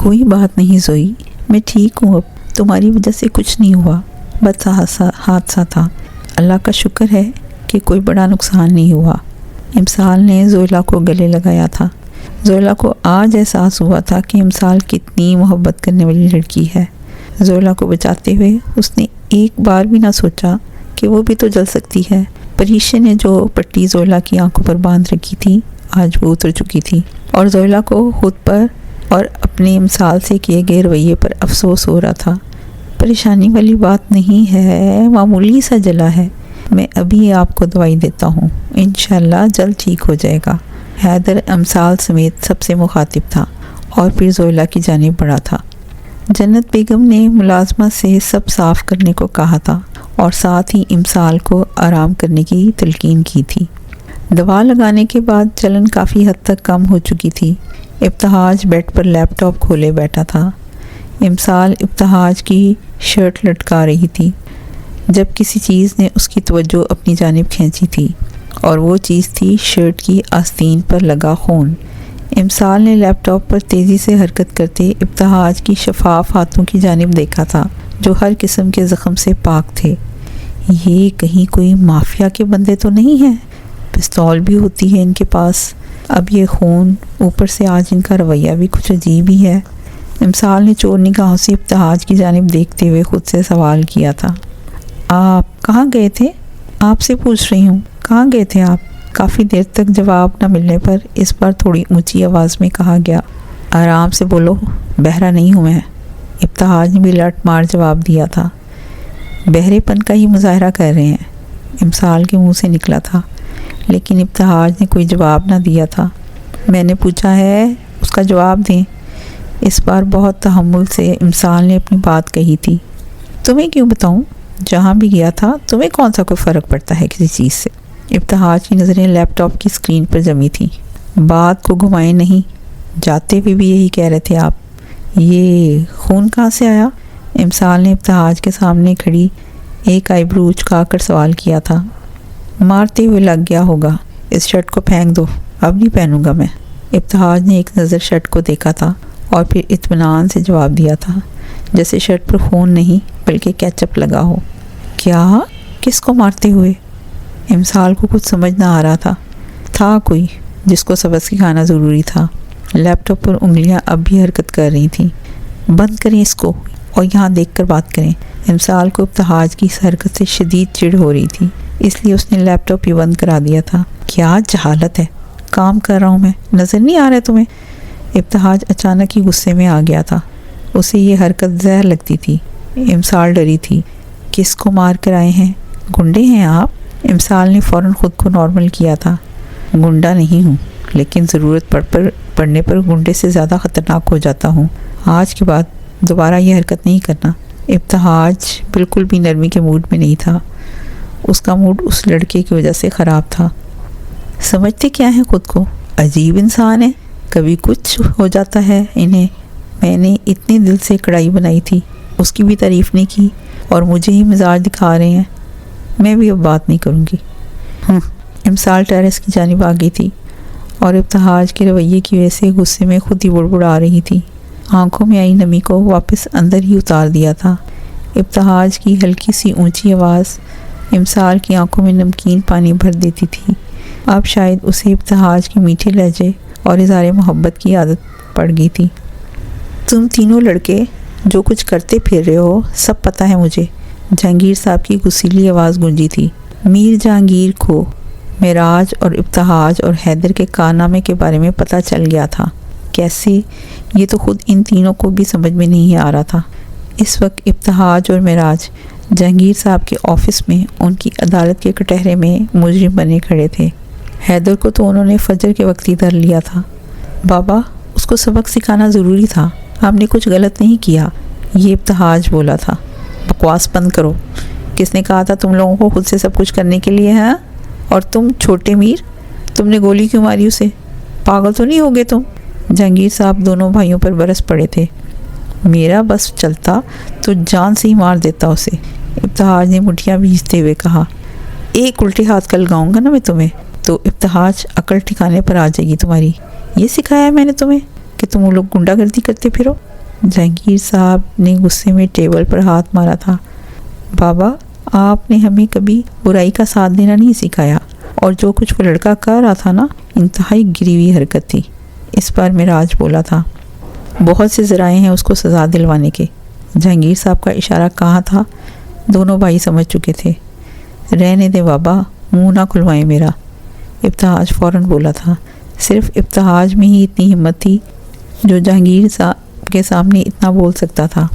کوئی بات نہیں زوئی، میں ٹھیک ہوں، اب تمہاری وجہ سے کچھ نہیں ہوا، بس حادثہ تھا۔ اللہ کا شکر ہے کہ کوئی بڑا نقصان نہیں ہوا۔ امسال نے زویلا کو گلے لگایا تھا۔ زویلا کو آج احساس ہوا تھا کہ امسال کتنی محبت کرنے والی لڑکی ہے۔ زویلا کو بچاتے ہوئے اس نے ایک بار بھی نہ سوچا کہ وہ بھی تو جل سکتی ہے۔ پریشے نے جو پٹی زویلا کی آنکھوں پر باندھ رکھی تھی آج وہ اتر چکی تھی، اور زویلا کو خود پر اور اپنے امسال سے کیے گئے رویے پر افسوس ہو رہا تھا۔ پریشانی والی بات نہیں ہے، معمولی سا جلا ہے، میں ابھی آپ کو دوائی دیتا ہوں، انشاءاللہ جلد ٹھیک ہو جائے گا۔ حیدر امسال سمیت سب سے مخاطب تھا اور پھر زویلا کی جانب بڑھا تھا۔ جنت بیگم نے ملازمہ سے سب صاف کرنے کو کہا تھا اور ساتھ ہی امسال کو آرام کرنے کی تلقین کی تھی۔ دوا لگانے کے بعد جلن کافی حد تک کم ہو چکی تھی۔ ابتہاج بیڈ پر لیپ ٹاپ کھولے بیٹھا تھا۔ امسال ابتہاج کی شرٹ لٹکا رہی تھی جب کسی چیز نے اس کی توجہ اپنی جانب کھینچی تھی، اور وہ چیز تھی شرٹ کی آستین پر لگا خون۔ امسال نے لیپ ٹاپ پر تیزی سے حرکت کرتے ابتہاج کی شفاف ہاتھوں کی جانب دیکھا تھا جو ہر قسم کے زخم سے پاک تھے۔ یہ کہیں کوئی مافیا کے بندے تو نہیں ہیں؟ پستول بھی ہوتی ہے ان کے پاس، اب یہ خون، اوپر سے آج ان کا رویہ بھی کچھ عجیب ہی ہے۔ امسال نے چور نگاہوں سے ابتہاج کی جانب دیکھتے ہوئے خود سے سوال کیا تھا۔ آپ کہاں گئے تھے؟ آپ سے پوچھ رہی ہوں، کہاں گئے تھے آپ؟ کافی دیر تک جواب نہ ملنے پر اس بار تھوڑی اونچی آواز میں کہا گیا، آرام سے بولو، بہرا نہیں ہوں میں۔ ابتہاج نے بھی لٹ مار جواب دیا تھا۔ بہرے پن کا ہی مظاہرہ کر رہے ہیں، امسال کے منہ سے نکلا تھا، لیکن ابتہاج نے کوئی جواب نہ دیا تھا۔ میں نے پوچھا ہے، اس کا جواب دیں۔ اس بار بہت تحمل سے امسال نے اپنی بات کہی تھی۔ تمہیں کیوں بتاؤں؟ جہاں بھی گیا تھا تمہیں کون سا کوئی فرق پڑتا ہے کسی چیز سے؟ ابتہاج کی نظریں لیپ ٹاپ کی اسکرین پر جمی تھیں۔ بات کو گھمائیں نہیں، جاتے ہوئے بھی یہی کہہ رہے تھے آپ۔ یہ خون کہاں سے آیا؟ امسال نے ابتہاج کے سامنے کھڑی ایک آئی برو اچکا کر سوال کیا تھا۔ مارتے ہوئے لگ گیا ہوگا، اس شرٹ کو پھینک دو، اب نہیں پہنوں گا میں۔ ابتہاج نے ایک نظر شرٹ کو دیکھا تھا اور پھر اطمینان سے جواب دیا تھا، جیسے شرٹ پر خون نہیں بلکہ کیچپ لگا ہو۔ کیا؟ کس کو مارتے ہوئے؟ امسال کو کچھ سمجھ نہ آ رہا تھا کوئی جس کو سبق سکھانا ضروری تھا۔ لیپ ٹاپ پر انگلیاں اب بھی حرکت کر رہی تھیں۔ بند کریں اس کو اور یہاں دیکھ کر بات کریں۔ امسال کو ابتہاج کی اس حرکت سے شدید چڑ ہو رہی تھی، اس لیے اس نے لیپ ٹاپ ہی بند کرا دیا تھا۔ کیا جہالت ہے، کام کر رہا ہوں میں، نظر نہیں آ رہا ہے تمہیں؟ ابتہاج اچانک ہی غصے میں آ گیا تھا، اسے یہ حرکت زہر لگتی تھی۔ امسال ڈری تھی۔ کس کو مار کر آئے ہیں؟ گنڈے ہیں آپ؟ امسال نے فوراً خود کو نارمل کیا تھا۔ گنڈا نہیں ہوں، لیکن ضرورت پڑنے پر گنڈے سے زیادہ خطرناک ہو جاتا ہوں۔ آج کے بعد دوبارہ یہ حرکت نہیں کرنا۔ ابتہاج بالکل بھی نرمی کے موڈ میں نہیں تھا، اس کا موڈ اس لڑکے کی وجہ سے خراب تھا۔ سمجھتے کیا ہے خود کو؟ عجیب انسان ہے، کبھی کچھ ہو جاتا ہے انہیں۔ میں نے اتنے دل سے کڑھائی بنائی تھی، اس کی بھی تعریف نہیں کی اور مجھے ہی مزاج دکھا رہے ہیں۔ میں بھی اب بات نہیں کروں گی۔ امسال ٹیرس کی جانب آ گئی تھی اور ابتہاج کے رویے کی وجہ سے غصے میں خود ہی بڑبڑا رہی تھی۔ آنکھوں میں آئی نمی کو واپس اندر ہی اتار دیا تھا۔ ابتہاج کی ہلکی سی اونچی آواز امسال کی آنکھوں میں نمکین پانی بھر دیتی تھی۔ اب شاید اسے ابتہاج کے میٹھے لہجے اور اظہار محبت کی عادت پڑ گئی تھی۔ تم تینوں لڑکے جو کچھ کرتے پھر رہے ہو سب پتہ ہے مجھے، جہانگیر صاحب کی غصیلی آواز گونجی تھی۔ میر جہانگیر کو معراج اور ابتہاج اور حیدر کے کارنامے کے بارے میں پتہ چل گیا تھا۔ کیسے؟ یہ تو خود ان تینوں کو بھی سمجھ میں نہیں آ رہا تھا۔ اس وقت ابتہاج اور معراج جہانگیر صاحب کے آفس میں ان کی عدالت کے کٹہرے میں مجرم بنے کھڑے تھے۔ حیدر کو تو انہوں نے فجر کے وقت ہی دھر لیا تھا۔ بابا، اس کو سبق سکھانا ضروری تھا، آپ نے کچھ غلط نہیں کیا، یہ ابتہاج بولا تھا۔ بکواس بند کرو، کس نے کہا تھا تم لوگوں کو خود سے سب کچھ کرنے کے لیے؟ ہیں؟ اور تم چھوٹے میر، تم نے گولی کیوں ماری اسے؟ پاگل تو نہیں ہو گئے تم؟ جہانگیر صاحب دونوں بھائیوں پر برس پڑے تھے۔ میرا بس چلتا تو جان سے ہی مار دیتا اسے، ابتہاج نے مٹھیاں بھیجتے ہوئے کہا۔ ایک الٹے ہاتھ کا لگاؤں گا نا میں تمہیں تو ابتہاج عقل ٹھکانے پر آ جائے گی تمہاری۔ یہ سکھایا ہے میں نے تمہیں کہ تم وہ لوگ گنڈا گردی کرتے پھرو؟ جہانگیر صاحب نے غصے میں ٹیبل پر ہاتھ مارا تھا۔ بابا، آپ نے ہمیں کبھی برائی کا ساتھ دینا نہیں سکھایا، اور جو کچھ وہ لڑکا کر رہا تھا نا، انتہائی گری ہوئی حرکت تھی۔ اس پر معراج بولا تھا، بہت سے ذرائع ہیں اس کو سزا دلوانے کے۔ جہانگیر صاحب کا اشارہ کہاں تھا، دونوں بھائی سمجھ چکے تھے۔ رہنے دے بابا، منہ نہ کھلوائیں میرا، ابتہاج فوراً بولا تھا۔ صرف ابتہاج میں ہی اتنی ہمت تھی جو جہانگیر صاحب کے سامنے اتنا بول سکتا تھا۔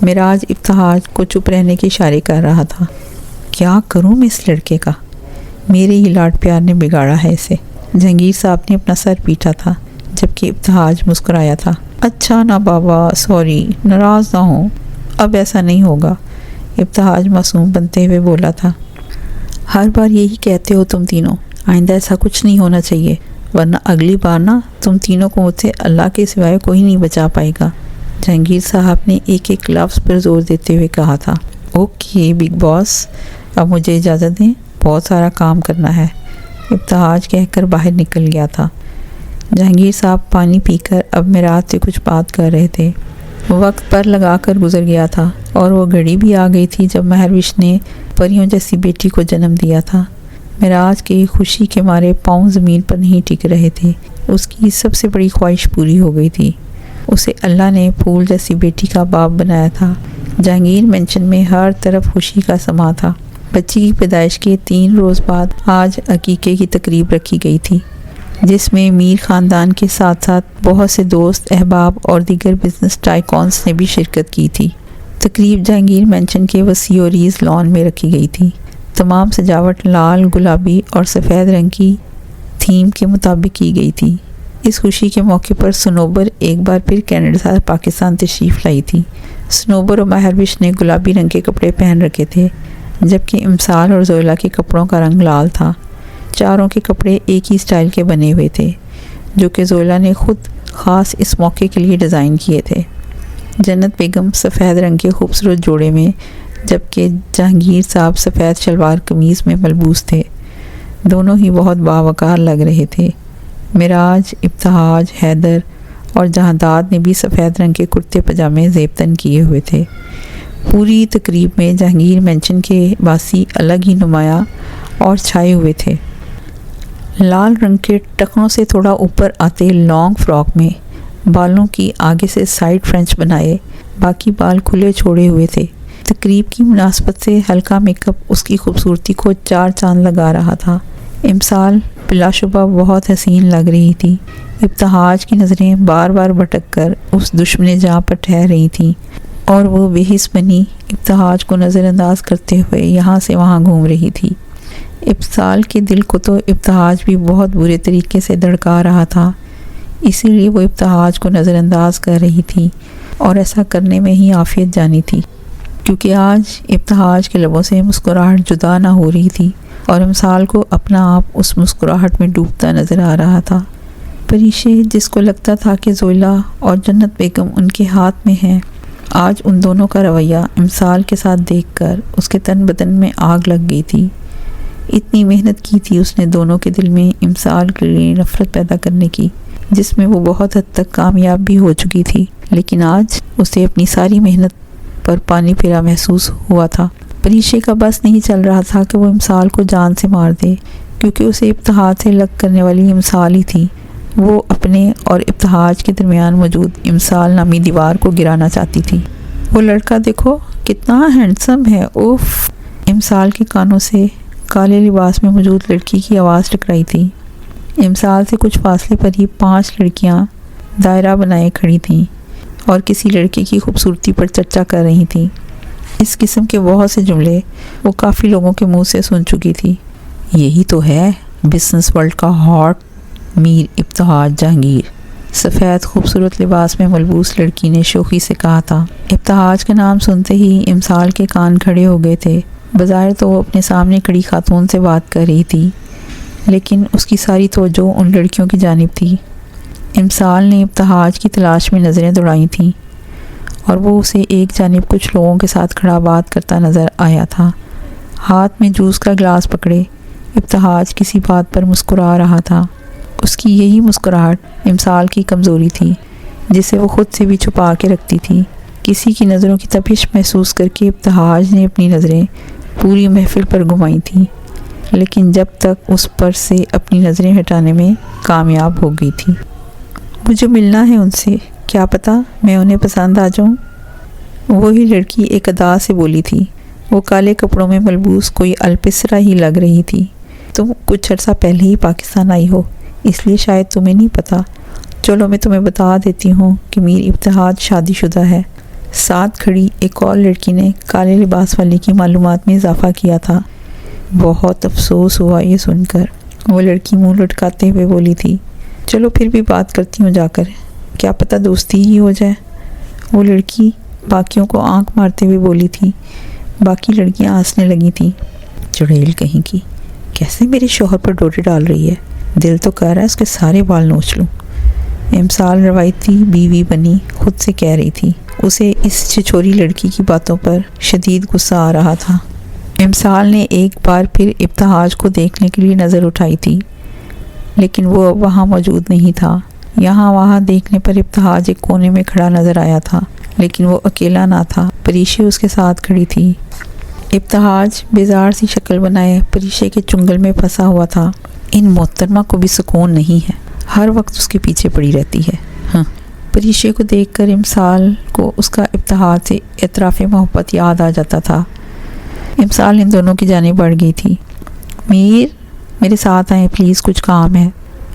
معراج ابتہاج کو چپ رہنے کے اشارے کر رہا تھا۔ کیا کروں میں اس لڑکے کا، میرے ہی لاڈ پیار نے بگاڑا ہے اسے۔ جہانگیر صاحب نے اپنا سر پیٹا تھا، جبکہ ابتہاج مسکرایا تھا۔ اچھا نا بابا، سوری، ناراض نہ ہوں، اب ایسا نہیں ہوگا، ابتہاج معصوم بنتے ہوئے بولا تھا۔ ہر بار یہی کہتے ہو تم تینوں، آئندہ ایسا کچھ نہیں ہونا چاہیے، ورنہ اگلی بار نا تم تینوں کو مجھ سے اللہ کے سوائے کوئی نہیں بچا پائے گا۔ جہانگیر صاحب نے ایک ایک لفظ پر زور دیتے ہوئے کہا تھا۔ اوکے بگ باس، اب مجھے اجازت دیں، بہت سارا کام کرنا ہے، ابتہاج کہہ کر باہر نکل گیا تھا۔ جہانگیر صاحب پانی پی کر اب معراج سے کچھ بات کر رہے تھے۔ وقت پر لگا کر گزر گیا تھا، اور وہ گھڑی بھی آ گئی تھی جب مہروش نے پریوں جیسی بیٹی کو جنم دیا تھا۔ معراج کی خوشی کے مارے پاؤں زمین پر نہیں ٹک رہے تھے۔ اس کی سب سے بڑی خواہش پوری ہو گئی تھی، اسے اللہ نے پھول جیسی بیٹی کا باپ بنایا تھا۔ جہانگیر مینشن میں ہر طرف خوشی کا سما تھا۔ بچی کی پیدائش کے 3 روز بعد آج عقیقے کی تقریب رکھی گئی تھی، جس میں میر خاندان کے ساتھ ساتھ بہت سے دوست، احباب اور دیگر بزنس ٹائکونز نے بھی شرکت کی تھی۔ تقریب جہانگیر مینشن کے وسیع و عریض لان میں رکھی گئی تھی۔ تمام سجاوٹ لال، گلابی اور سفید رنگ کی تھیم کے مطابق کی گئی تھی۔ اس خوشی کے موقع پر سنوبر ایک بار پھر کینیڈا سے پاکستان تشریف لائی تھی۔ سنوبر اور مہروش نے گلابی رنگ کے کپڑے پہن رکھے تھے، جبکہ امسال اور زویلا کے کپڑوں کا رنگ لال تھا۔ چاروں کے کپڑے ایک ہی سٹائل کے بنے ہوئے تھے، جو کہ زویلا نے خود خاص اس موقع کے لیے ڈیزائن کیے تھے۔ جنت بیگم سفید رنگ کے خوبصورت جوڑے میں، جبکہ جہانگیر صاحب سفید شلوار قمیض میں ملبوس تھے۔ دونوں ہی بہت باوقار لگ رہے تھے۔ معراج، ابتہاج، حیدر اور جہانداد نے بھی سفید رنگ کے کرتے پجامے زیب تن کیے ہوئے تھے۔ پوری تقریب میں جہانگیر مینشن کے باسی الگ ہی نمایاں اور چھائے ہوئے تھے۔ لال رنگ کے ٹخنوں سے تھوڑا اوپر آتے لانگ فراک میں بالوں کی آگے سے سائڈ فرینچ بنائے، باقی بال کھلے چھوڑے ہوئے تھے۔ تقریب کی مناسبت سے ہلکا میک اپ اس کی خوبصورتی کو 4 چاند لگا رہا تھا۔ امسال بلا شبہ بہت حسین لگ رہی تھی۔ ابتہاج کی نظریں بار بار بھٹک کر اس دشمن جہاں پر ٹھہر رہی تھیں، اور وہ بے حس بنی ابتہاج کو نظر انداز کرتے ہوئے یہاں سے وہاں گھوم رہی تھی۔ امسال کے دل کو تو ابتہاج بھی بہت برے طریقے سے دھڑکا رہا تھا، اسی لیے وہ ابتہاج کو نظر انداز کر رہی تھی، اور ایسا کرنے میں ہی عافیت جانی تھی، کیونکہ آج ابتہاج کے لبوں سے مسکراہٹ جدا نہ ہو رہی تھی، اور امسال کو اپنا آپ اس مسکراہٹ میں ڈوبتا نظر آ رہا تھا۔ پریشے، جس کو لگتا تھا کہ زویلا اور جنت بیگم ان کے ہاتھ میں ہیں، آج ان دونوں کا رویہ امسال کے ساتھ دیکھ کر اس کے تن بدن میں آگ لگ گئی تھی۔ اتنی محنت کی تھی اس نے دونوں کے دل میں امسال کے لیے نفرت پیدا کرنے کی، جس میں وہ بہت حد تک کامیاب بھی ہو چکی تھی، لیکن آج اسے اپنی ساری محنت پر پانی پھرا محسوس ہوا تھا۔ پریشے کا بس نہیں چل رہا تھا کہ وہ امسال کو جان سے مار دے، کیونکہ اسے ابتہاج سے لگ کرنے والی امسال ہی تھی۔ وہ اپنے اور ابتہاج کے درمیان موجود امسال نامی دیوار کو گرانا چاہتی تھی۔ وہ لڑکا دیکھو کتنا ہینڈسم ہے، اوف! امسال کے کانوں سے کالے لباس میں موجود لڑکی کی آواز ٹکرائی تھی۔ امسال سے کچھ فاصلے پر ہی 5 لڑکیاں دائرہ بنائے کھڑی تھیں اور کسی لڑکے کی خوبصورتی پر چرچا کر رہی تھیں۔ اس قسم کے بہت سے جملے وہ کافی لوگوں کے منہ سے سن چکی تھی۔ یہی تو ہے بزنس ورلڈ کا ہاٹ میر ابتہاج جہانگیر، سفید خوبصورت لباس میں ملبوس لڑکی نے شوخی سے کہا تھا۔ ابتہاج کا نام سنتے ہی امسال کے کان کھڑے ہو گئے تھے۔ بظاہر تو وہ اپنے سامنے کھڑی خاتون سے بات کر رہی تھی، لیکن اس کی ساری توجہ ان لڑکیوں کی جانب تھی۔ امسال نے ابتہاج کی تلاش میں نظریں دوڑائی تھیں، اور وہ اسے ایک جانب کچھ لوگوں کے ساتھ کھڑا بات کرتا نظر آیا تھا۔ ہاتھ میں جوس کا گلاس پکڑے ابتہاج کسی بات پر مسکرا رہا تھا۔ اس کی یہی مسکراہٹ امسال کی کمزوری تھی، جسے وہ خود سے بھی چھپا کے رکھتی تھی۔ کسی کی نظروں کی تپش محسوس کر کے ابتہاج نے اپنی نظریں پوری محفل پر گھمائی تھیں، لیکن جب تک اس پر سے اپنی نظریں ہٹانے میں کامیاب ہو گئی تھی۔ مجھے ملنا ہے ان سے، کیا پتہ میں انہیں پسند آ جاؤں، وہی لڑکی ایک ادا سے بولی تھی۔ وہ کالے کپڑوں میں ملبوس کوئی الپسرا ہی لگ رہی تھی۔ تم کچھ عرصہ پہلے ہی پاکستان آئی ہو، اس لیے شاید تمہیں نہیں پتہ۔ چلو میں تمہیں بتا دیتی ہوں کہ میر ابتہاج شادی شدہ ہے۔ ساتھ کھڑی ایک اور لڑکی نے کالے لباس والی کی معلومات میں اضافہ کیا تھا۔ بہت افسوس ہوا یہ سن کر، وہ لڑکی منہ لٹکاتے ہوئے بولی تھی۔ چلو پھر بھی بات کرتی ہوں جا کر، کیا پتہ دوستی ہی ہو جائے، وہ لڑکی باقیوں کو آنکھ مارتے ہوئے بولی تھی۔ باقی لڑکیاں ہنسنے لگی تھیں۔ چڑیل کہیں کی، کیسے میرے شوہر پر ڈوٹے ڈال رہی ہے، دل تو کہہ رہا ہے اس کے سارے بال نوچ لوں۔ امسال روایتی بیوی بنی خود سے کہہ رہی تھی۔ اسے اس چھچوری لڑکی کی باتوں پر شدید غصہ آ رہا تھا۔ امسال نے ایک بار پھر ابتہاج کو دیکھنے کے لیے نظر اٹھائی تھی، لیکن وہ اب وہاں موجود نہیں تھا۔ یہاں وہاں دیکھنے پر ابتہاج ایک کونے میں کھڑا نظر آیا تھا، لیکن وہ اکیلا نہ تھا، پریشے اس کے ساتھ کھڑی تھی۔ ابتہاج بیزار سی شکل بنائے پریشے کے چنگل میں پھنسا ہوا تھا۔ ان محترمہ کو بھی سکون نہیں ہے، ہر وقت اس کے پیچھے پڑی رہتی ہے۔ ہاں، پریشے کو دیکھ کر امسال کو اس کا ابتہاج سے اعتراف محبت یاد آ جاتا تھا۔ امسال ان دونوں کی جانب بڑھ گئی تھی۔ میر، میرے ساتھ آئیں پلیز، کچھ کام ہے۔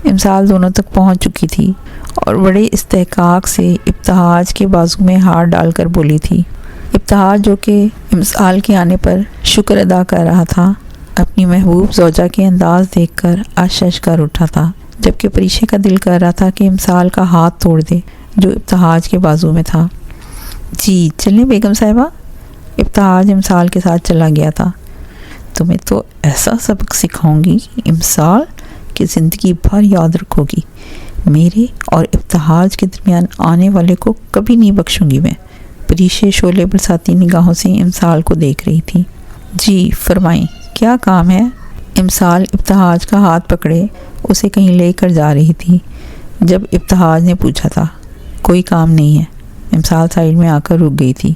امسال دونوں تک پہنچ چکی تھی اور بڑے استحقاق سے ابتہاج کے بازو میں ہاتھ ڈال کر بولی تھی۔ ابتہاج جو کہ امسال کے آنے پر شکر ادا کر رہا تھا، اپنی محبوب زوجہ کے انداز دیکھ کر اشش کر اٹھا تھا، جبکہ پریشے کا دل کر رہا تھا کہ امسال کا ہاتھ توڑ دے جو ابتہاج کے بازو میں تھا۔ جی چلیں بیگم صاحبہ، ابتہاج امسال کے ساتھ چلا گیا تھا۔ تمہیں تو ایسا سبق سکھاؤں گی امسال کہ زندگی بھر یاد رکھو گی۔ میرے اور ابتہاج کے درمیان آنے والے کو کبھی نہیں بخشوں گی میں۔ پریشے شعلے برساتی نگاہوں سے امسال کو دیکھ رہی تھی۔ جی فرمائیں، کیا کام ہے؟ امسال ابتہاج کا ہاتھ پکڑے اسے کہیں لے کر جا رہی تھی جب ابتہاج نے پوچھا تھا۔ کوئی کام نہیں ہے، امسال سائڈ میں آ کر رک گئی تھی۔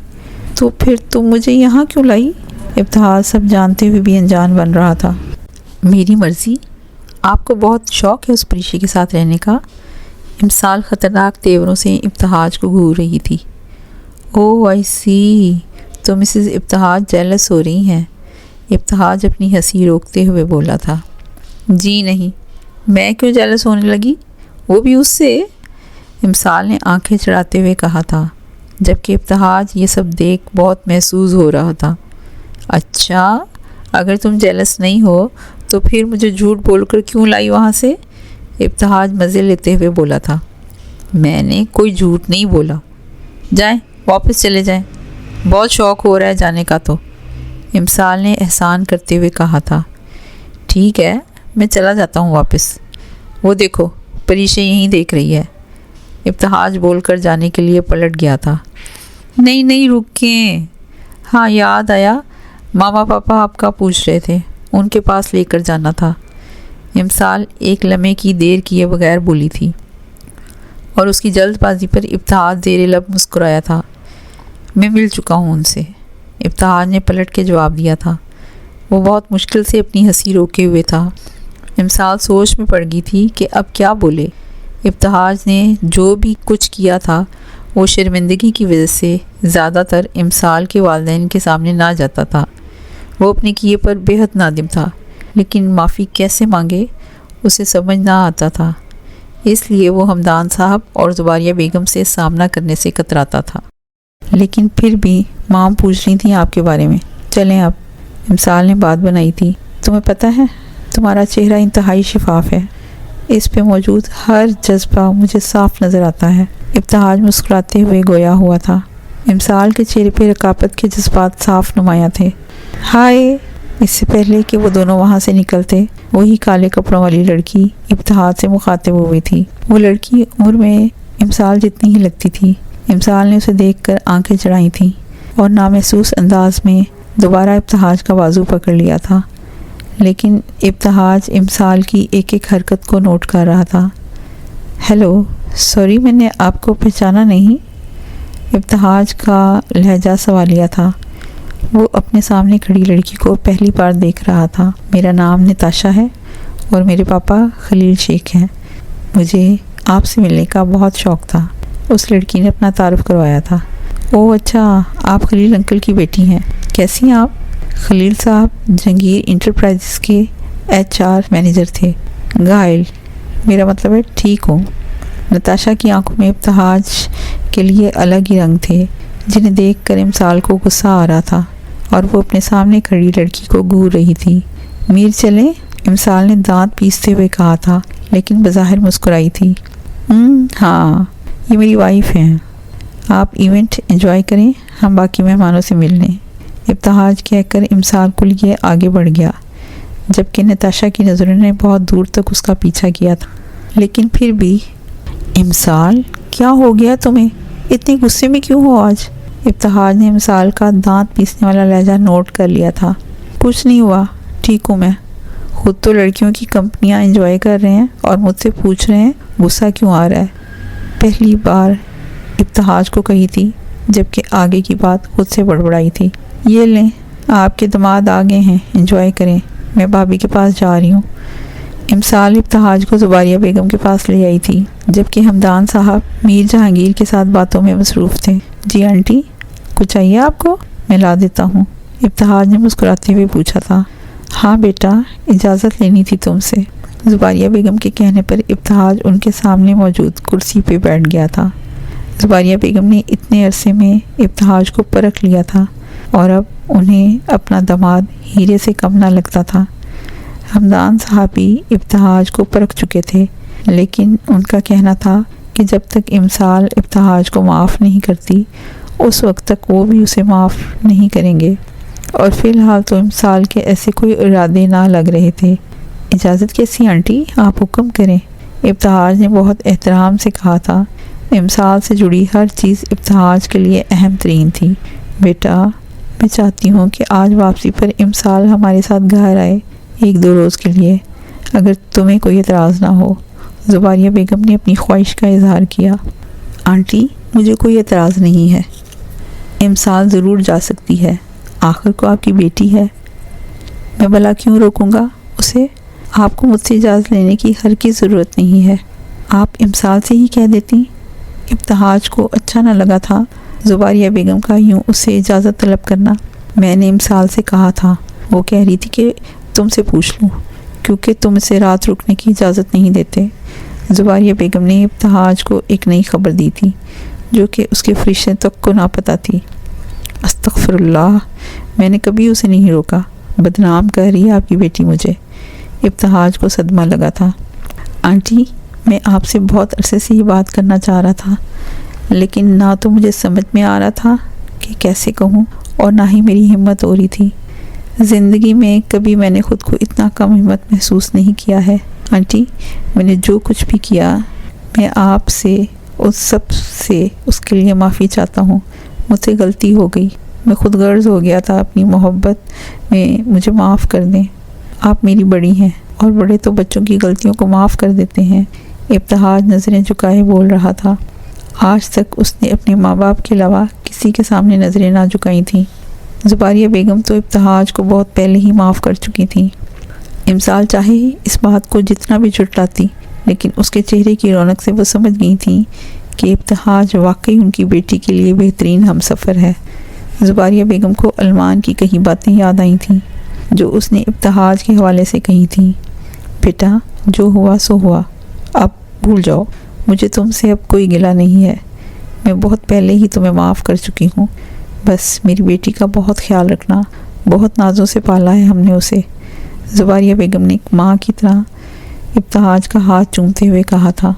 تو پھر تم مجھے یہاں کیوں لائی؟ ابتہاج سب جانتے ہوئے بھی انجان بن رہا تھا۔ میری مرضی، آپ کو بہت شوق ہے اس پریشے کے ساتھ رہنے کا؟ امسال خطرناک تیوروں سے ابتہاج کو گھور رہی تھی۔ او آئی سی، تو مسز ابتہاج جیلس ہو رہی ہیں؟ ابتہاج اپنی ہنسی روکتے ہوئے بولا تھا۔ جی نہیں، میں کیوں جیلس ہونے لگی، وہ بھی اس سے؟ امسال نے آنکھیں چڑھاتے ہوئے کہا تھا، جبکہ ابتہاج یہ سب دیکھ بہت محسوس ہو رہا تھا۔ اچھا، اگر تم جیلس نہیں ہو تو پھر مجھے جھوٹ بول کر کیوں لائی وہاں سے؟ ابتہاج مزے لیتے ہوئے بولا تھا۔ میں نے کوئی جھوٹ نہیں بولا، جائیں واپس چلے جائیں، بہت شوق ہو رہا ہے جانے کا تو، امسال نے احسان کرتے ہوئے کہا تھا۔ ٹھیک ہے، میں چلا جاتا ہوں واپس، وہ دیکھو پریشے یہیں دیکھ رہی ہے۔ ابتہاج بول کر جانے کے لیے پلٹ گیا تھا۔ نہیں نہیں رکیں، ہاں یاد آیا، ماما پاپا آپ کا پوچھ رہے تھے، ان کے پاس لے کر جانا تھا۔ امسال ایک لمحے کی دیر کیے بغیر بولی تھی، اور اس کی جلد بازی پر ابتہاج زیر لب مسکرایا تھا۔ میں مل چکا ہوں ان سے، ابتہاج نے پلٹ کے جواب دیا تھا۔ وہ بہت مشکل سے اپنی ہنسی روکے ہوئے تھا۔ امسال سوچ میں پڑ گئی تھی کہ اب کیا بولے۔ ابتہاج نے جو بھی کچھ کیا تھا وہ شرمندگی کی وجہ سے زیادہ تر امسال کے والدین کے سامنے نہ جاتا تھا۔ وہ اپنے کیے پر بے حد نادم تھا، لیکن معافی کیسے مانگے اسے سمجھ نہ آتا تھا، اس لیے وہ ہمدان صاحب اور زباریہ بیگم سے سامنا کرنے سے کتراتا تھا۔ لیکن پھر بھی ماں پوچھ رہی تھیں آپ کے بارے میں۔ چلیں اب، امسال نے بات بنائی تھی۔ تمہیں پتہ ہے تمہارا چہرہ انتہائی شفاف ہے، اس پہ موجود ہر جذبہ مجھے صاف نظر آتا ہے۔ ابتہاج مسکراتے ہوئے گویا ہوا تھا۔ امسال کے چہرے پہ رقابت کے جذبات صاف نمایاں تھے۔ ہائے، اس سے پہلے کہ وہ دونوں وہاں سے نکلتے، وہی کالے کپڑوں والی لڑکی ابتہاج سے مخاطب ہوئی تھی۔ وہ لڑکی عمر میں امسال جتنی ہی لگتی تھی۔ امسال نے اسے دیکھ کر آنکھیں چڑھائی تھیں اور نامحسوس انداز میں دوبارہ ابتہاج کا بازو پکڑ لیا تھا، لیکن ابتہاج امسال کی ایک ایک حرکت کو نوٹ کر رہا تھا۔ ہیلو، سوری، میں نے آپ کو پہچانا نہیں۔ ابتہاج کا لہجہ سوالیہ تھا۔ وہ اپنے سامنے کھڑی لڑکی کو پہلی بار دیکھ رہا تھا۔ میرا نام نتاشا ہے اور میرے پاپا خلیل شیخ ہیں۔ مجھے آپ سے ملنے کا بہت شوق تھا، اس لڑکی نے اپنا تعارف کروایا تھا۔ اوہ اچھا، آپ خلیل انکل کی بیٹی ہیں۔ کیسی ہیں آپ؟ خلیل صاحب جہانگیر انٹرپرائزز کے HR مینیجر تھے۔ گائل، میرا مطلب ہے ٹھیک ہوں۔ نتاشا کی آنکھوں میں ابتہاج کے لیے الگ ہی رنگ تھے، جنہیں دیکھ کر امسال کو غصہ آ رہا تھا اور وہ اپنے سامنے کھڑی لڑکی کو گھور رہی تھی۔ میر چلیں؟ امسال نے دانت پیستے ہوئے کہا تھا، لیکن بظاہر مسکرائی تھی۔ ہاں، یہ میری وائف ہیں۔ آپ ایونٹ انجوائے کریں، ہم باقی مہمانوں سے مل لیں۔ ابتہاج کہہ کر امسال کو لیے آگے بڑھ گیا، جبکہ نتاشا کی نظروں نے بہت دور تک اس کا پیچھا کیا تھا، لیکن پھر بھی۔ امسال، کیا ہو گیا تمہیں؟ اتنے غصے میں کیوں ہو آج؟ ابتہاج نے امسال کا دانت پیسنے والا لہجہ نوٹ کر لیا تھا۔ کچھ نہیں ہوا، ٹھیک ہوں میں۔ خود تو لڑکیوں کی کمپنیاں انجوائے کر رہے ہیں اور مجھ سے پوچھ رہے ہیں غصہ کیوں آ رہا ہے۔ پہلی بار ابتہاج کو کہی تھی، جبکہ آگے کی بات خود سے بڑبڑائی تھی۔ یہ لیں، آپ کے داماد آ گئے ہیں، انجوائے کریں، میں بھابھی کے پاس جا رہی ہوں۔ امسال ابتہاج کو زباریہ بیگم کے پاس لے آئی تھی، جبکہ ہمدان صاحب میر جہانگیر کے ساتھ باتوں میں مصروف تھے۔ جی آنٹی، کچھ چاہیے آپ کو؟ میں لا دیتا ہوں، ابتہاج نے مسکراتے ہوئے پوچھا تھا۔ ہاں بیٹا، اجازت لینی تھی تم سے۔ زباریہ بیگم کے کہنے پر ابتہاج ان کے سامنے موجود کرسی پہ بیٹھ گیا تھا۔ زباریہ بیگم نے اتنے عرصے میں ابتہاج کو پرکھ لیا تھا اور اب انہیں اپنا داماد ہیرے سے کم نہ لگتا تھا۔ ہمدان صاحب بھی ابتہاج کو پرکھ چکے تھے، لیکن ان کا کہنا تھا کہ جب تک امسال ابتہاج کو معاف نہیں کرتی، اس وقت تک وہ بھی اسے معاف نہیں کریں گے، اور فی الحال تو امسال کے ایسے کوئی ارادے نہ لگ رہے تھے۔ اجازت کیسی آنٹی، آپ حکم کریں، ابتہاج نے بہت احترام سے کہا تھا۔ امسال سے جڑی ہر چیز ابتہاج کے لیے اہم ترین تھی۔ بیٹا، میں چاہتی ہوں کہ آج واپسی پر امسال ہمارے ساتھ گھر آئے، 1-2 روز کے لیے، اگر تمہیں کوئی اعتراض نہ ہو۔ زباریہ بیگم نے اپنی خواہش کا اظہار کیا۔ آنٹی، مجھے کوئی اعتراض نہیں ہے، امسال ضرور جا سکتی ہے، آخر کو آپ کی بیٹی ہے۔ میں بھلا کیوں روکوں گا اسے؟ آپ کو مجھ سے اجازت لینے کی ہرگز ضرورت نہیں ہے، آپ امسال سے ہی کہہ دیتی۔ ابتہاج کو اچھا نہ لگا تھا زباریہ بیگم کا یوں اس سے اجازت طلب کرنا۔ میں نے امسال سے کہا تھا، وہ کہہ رہی تھی کہ تم سے پوچھ لوں، کیونکہ تم اسے رات رکنے کی اجازت نہیں دیتے۔ زباریہ بیگم نے ابتہاج کو ایک نئی خبر دی تھی، جو کہ اس کے فرشتے تک کو نہ پتہ تھی۔ استغفر اللہ، میں نے کبھی اسے نہیں روکا، بدنام کہہ رہی ہے آپ کی بیٹی مجھے۔ ابتہاج کو صدمہ لگا تھا۔ آنٹی، میں آپ سے بہت عرصے سے یہ بات کرنا چاہ رہا تھا، لیکن نہ تو مجھے سمجھ میں آ رہا تھا کہ کیسے کہوں، اور نہ ہی میری ہمت ہو رہی تھی۔ زندگی میں کبھی میں نے خود کو اتنا کم ہمت محسوس نہیں کیا ہے۔ آنٹی، میں نے جو کچھ بھی کیا، میں آپ سے اس سب سے اس کے لیے معافی چاہتا ہوں۔ مجھ سے غلطی ہو گئی، میں خود غرض ہو گیا تھا اپنی محبت میں، مجھے معاف کر دیں۔ آپ میری بڑی ہیں، اور بڑے تو بچوں کی غلطیوں کو معاف کر دیتے ہیں۔ ابتہاج نظریں جھکائے بول رہا تھا۔ آج تک اس نے اپنے ماں باپ کے علاوہ کسی کے سامنے نظریں نہ جھکائی تھیں۔ زباریہ بیگم تو ابتہاج کو بہت پہلے ہی معاف کر چکی تھیں۔ امسال چاہے اس بات کو جتنا بھی جھٹلاتی، لیکن اس کے چہرے کی رونق سے وہ سمجھ گئی تھیں کہ ابتہاج واقعی ان کی بیٹی کے لیے بہترین ہمسفر ہے۔ زباریہ بیگم کو علمان کی کئی باتیں یاد آئی تھیں، جو اس نے ابتہاج کے حوالے سے کہی تھیں۔ بیٹا، جو ہوا سو ہوا، اب بھول جاؤ، مجھے تم سے اب کوئی گلہ نہیں ہے، میں بہت پہلے ہی تمہیں معاف کر چکی ہوں۔ بس میری بیٹی کا بہت خیال رکھنا، بہت نازوں سے پالا ہے ہم نے اسے۔ زباریہ بیگم نے ایک ماں کی طرح ابتہاج کا ہاتھ چومتے ہوئے کہا تھا۔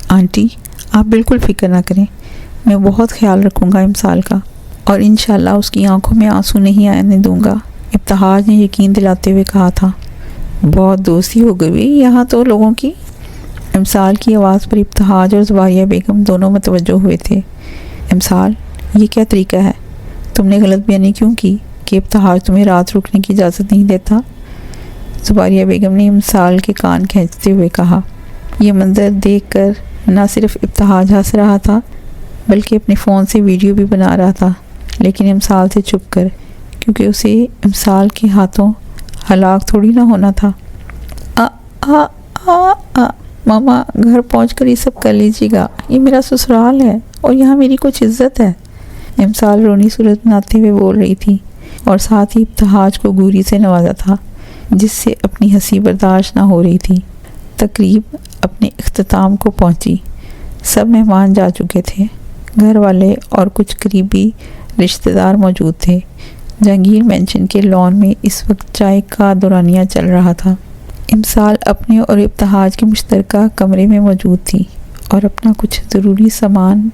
آنٹی، آپ بالکل فکر نہ کریں، میں بہت خیال رکھوں گا امسال کا، اور انشاءاللہ اس کی آنکھوں میں آنسو نہیں آنے دوں گا، ابتہاج نے یقین دلاتے ہوئے کہا تھا۔ بہت دوستی ہو گئی یہاں تو لوگوں کی۔ امسال کی آواز پر ابتہاج اور زباریہ بیگم دونوں متوجہ ہوئے تھے۔ امسال، یہ کیا طریقہ ہے؟ تم نے غلط بیانی کیوں کی کہ ابتہاج تمہیں رات رکنے کی اجازت نہیں دیتا؟ زباریہ بیگم نے امسال کے کان کھینچتے ہوئے کہا۔ یہ منظر دیکھ کر نہ صرف ابتہاج ہنس رہا تھا بلکہ اپنے فون سے ویڈیو بھی بنا رہا تھا، لیکن امسال سے چھپ کر، کیونکہ اسے امسال کے ہاتھوں ہلاک تھوڑی نہ ہونا تھا۔ آ آ آ آ ماما گھر پہنچ کر یہ سب کر لیجیے گا، یہ میرا سسرال ہے اور یہاں میری کچھ عزت ہے، امسال رونی صورت بناتے ہوئے بول رہی تھی، اور ساتھ ہی ابتہاج کو گوری سے نوازا تھا جس سے اپنی ہنسی برداشت نہ ہو رہی تھی۔ تقریب اپنے اختتام کو پہنچی، سب مہمان جا چکے تھے، گھر والے اور کچھ قریبی رشتہ دار موجود تھے۔ جہانگیر مینشن کے لان میں اس وقت چائے کا دورانیہ چل رہا تھا۔ امسال اپنے اور ابتہاج کے مشترکہ کمرے میں موجود تھی اور اپنا کچھ ضروری سامان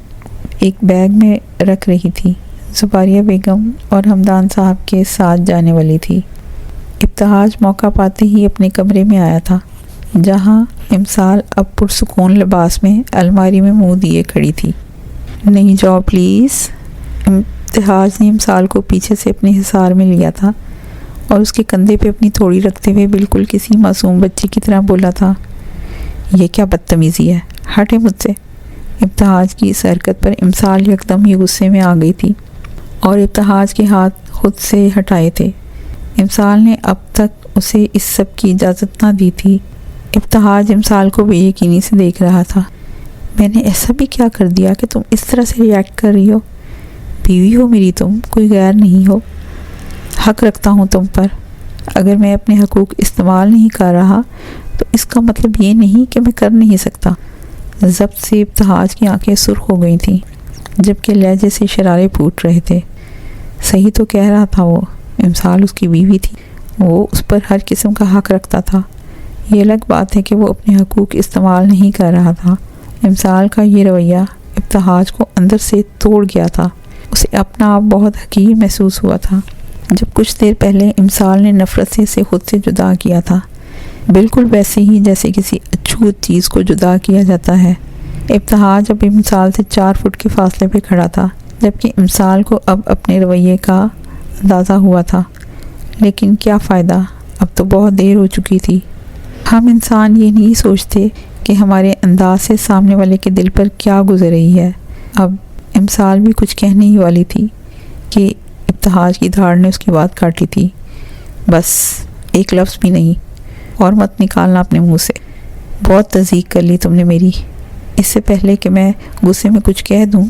ایک بیگ میں رکھ رہی تھی۔ زباریہ بیگم اور ہمدان صاحب کے ساتھ جانے والی تھی۔ ابتہاج موقع پاتے ہی اپنے کمرے میں آیا تھا، جہاں امسال اب پرسکون لباس میں الماری میں منہ دیے کھڑی تھی۔ نہیں جاؤ پلیز۔ ابتہاج نے امسال کو پیچھے سے اپنے حصار میں لیا تھا اور اس کے کندھے پہ اپنی تھوڑی رکھتے ہوئے بالکل کسی معصوم بچے کی طرح بولا تھا، یہ کیا بدتمیزی ہے، ہٹے مجھ سے۔ ابتہاج کی اس حرکت پر امسال یکدم ہی غصے میں آ گئی تھی اور ابتہاج کے ہاتھ خود سے ہٹائے تھے۔ امسال نے اب تک اسے اس سب کی اجازت نہ دی تھی۔ ابتہاج امسال کو بے یقینی سے دیکھ رہا تھا۔ میں نے ایسا بھی کیا کر دیا کہ تم اس طرح سے ریئیکٹ کر رہی ہو؟ بیوی ہو میری تم، کوئی غیر نہیں ہو۔ حق رکھتا ہوں تم پر۔ اگر میں اپنے حقوق استعمال نہیں کر رہا تو اس کا مطلب یہ نہیں کہ میں کر نہیں سکتا۔ ضبط سے ابتہاج کی آنکھیں سرخ ہو گئی تھیں جبکہ لہجے سے شرارے پھوٹ رہے تھے۔ صحیح تو کہہ رہا تھا وہ، امسال اس کی بیوی تھی، وہ اس پر ہر قسم کا حق رکھتا تھا۔ یہ الگ بات ہے کہ وہ اپنے حقوق استعمال نہیں کر رہا تھا۔ امسال کا یہ رویہ ابتہاج کو اندر سے توڑ گیا تھا۔ اسے اپنا آپ بہت حقیر محسوس ہوا تھا جب کچھ دیر پہلے امسال نے نفرت سے اسے خود سے جدا کیا تھا، بالکل ویسے ہی جیسے کسی اچھوت چیز کو جدا کیا جاتا ہے۔ ابتہاج اب امسال سے 4 فٹ کے فاصلے پہ کھڑا تھا، جبکہ امسال کو اب اپنے رویے کا اندازہ ہوا تھا، لیکن کیا فائدہ، اب تو بہت دیر ہو چکی تھی۔ ہم انسان یہ نہیں سوچتے کہ ہمارے انداز سے سامنے والے کے دل پر کیا گزر رہی ہے۔ اب امسال بھی کچھ کہنے ہی والی تھی کہ ابتہاج کی دھاڑ نے اس کی بات کاٹی تھی۔ بس ایک لفظ بھی نہیں، اور مت نکالنا اپنے منہ سے۔ بہت تصدیق کر لی تم نے میری، اس سے پہلے کہ میں غصے میں کچھ کہہ دوں،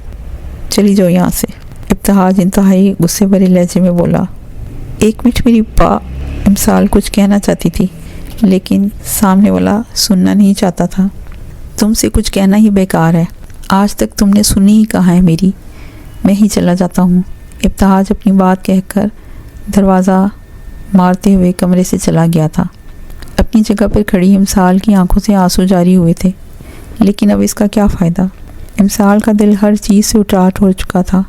چلی جاؤ یہاں سے۔ ابتہاج انتہائی غصے بھرے لہجے میں بولا۔ 1 منٹ میری امسال کچھ کہنا چاہتی تھی لیکن سامنے والا سننا نہیں چاہتا تھا۔ تم سے کچھ کہنا ہی بیکار ہے، آج تک تم نے سنی ہی کہا ہے میری، میں ہی چلا جاتا ہوں۔ ابتہاج اپنی بات کہہ کر دروازہ مارتے ہوئے کمرے سے چلا گیا تھا۔ اپنی جگہ پر کھڑی امسال کی آنکھوں سے آنسو جاری ہوئے تھے، لیکن اب اس کا کیا فائدہ؟ امسال کا دل ہر چیز سے اٹراٹ ہو چکا تھا